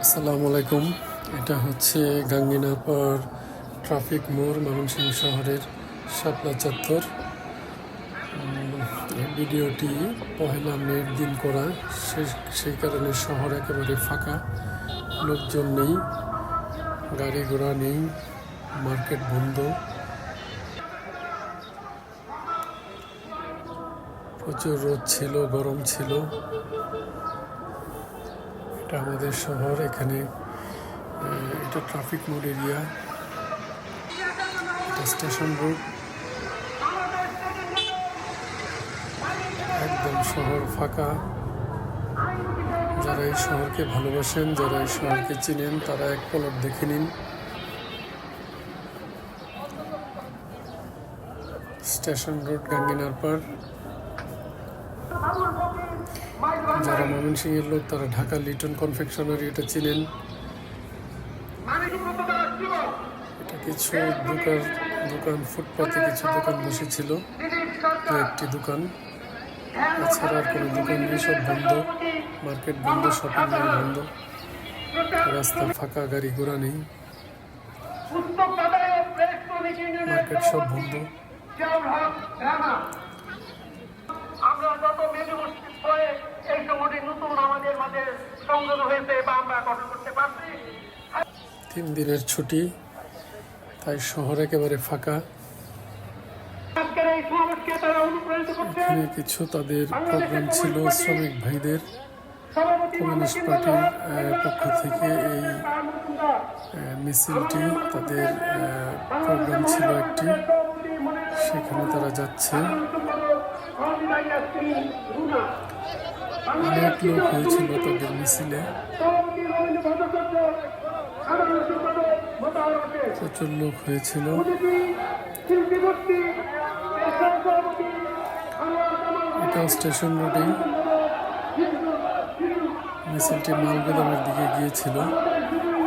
আসসালামু আলাইকুম। এটা হচ্ছে গাঙ্গিনাপার ট্রাফিক মোড়, ময়মনসিংহ শহরের শাপলা চত্বর। এই ভিডিওটি পহেলা মের দিন করা, সেই কারণে শহর একেবারে ফাঁকা, লোকজন নেই, গাড়ি ঘোড়া নেই, মার্কেট বন্ধ। প্রচুর রোদ ছিল, গরম ছিল। এটা আমাদের শহর, এখানে এটা ট্রাফিক মোড এরিয়া, এটা স্টেশন রোড। একদম শহর ফাঁকা। যারা এই শহরকে ভালোবাসেন, যারা এই শহরকে চিনেন, তারা এক পলক দেখে নিন। Station road, Ganginarpar. যারা ময়মনসিংহের লোক, তারা ঢাকা লিটন কনফেকশনারি এটা চিনেন। এটা কিছু দোকান ফুটপাতে কিছু দোকান বসেছিল, একটি দোকান, এছাড়া আর কোনো দোকান নেই, সব বন্ধ। মার্কেট বন্ধ, শপিং মল বন্ধ, রাস্তা ফাঁকা, গাড়ি ঘোড়া নেই, মার্কেট সব বন্ধ। আমরা যত মেজু মসজিদ হয়ে এই সংগঠন নতুন আমাদের মাঝে সংযোগ হয়েছে বা আমরা গঠন করতে পারছি। 3 দিনের ছুটি, তাই শহর একেবারে ফাঁকা। এখানে কিছু তাদের প্রোগ্রাম ছিল, শ্রমিক ভাইদের কমিউনিস্ট পার্টির পক্ষ থেকে এই মিছিলটি, তাদের প্রোগ্রাম ছিল একটি, সেখানে তারা যাচ্ছে। অনেক লোক হয়েছিল তাদের মিছিলে, প্রচুর লোক হয়েছিল। এটা স্টেশন রোডেই মিছিলটি মালগুদামের দিকে গিয়েছিল,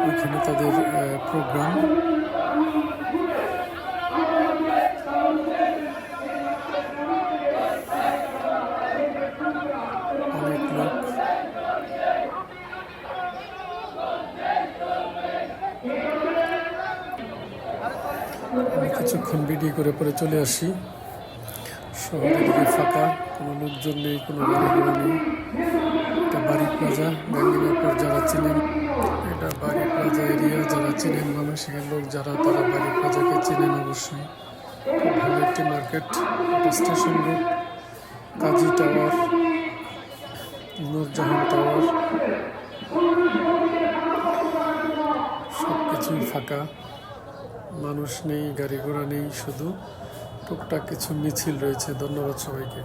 ওইখানে তাদের প্রোগ্রাম। অনেক লোক। আমি কিছুক্ষণ ভিডিও করে পরে চলে আসি। শহরের দিকে ফাঁকা, কোনো লোকজন নেই, কোনো গাড়ি ঘোড়া নেই। এটা বাড়ি প্লাজা, গাঙ্গিনারপার যারা চিনেন, এটা বাড়ি প্লাজা এরিয়া, যারা চিনেন ময়মনসিংহের লোক যারা, তারা বাড়ি প্লাজাকে চিনেন অবশ্যই। খুব ভালো একটি মার্কেট। এটা স্টেশন রোড, কাজী টাওয়ার, নূরজাহান টাওয়ার, সব কিছুই ফাঁকা, মানুষ নেই, গাড়ি ঘোড়া নেই, শুধু টুকটাক কিছু মিছিল রয়েছে। ধন্যবাদ সবাইকে।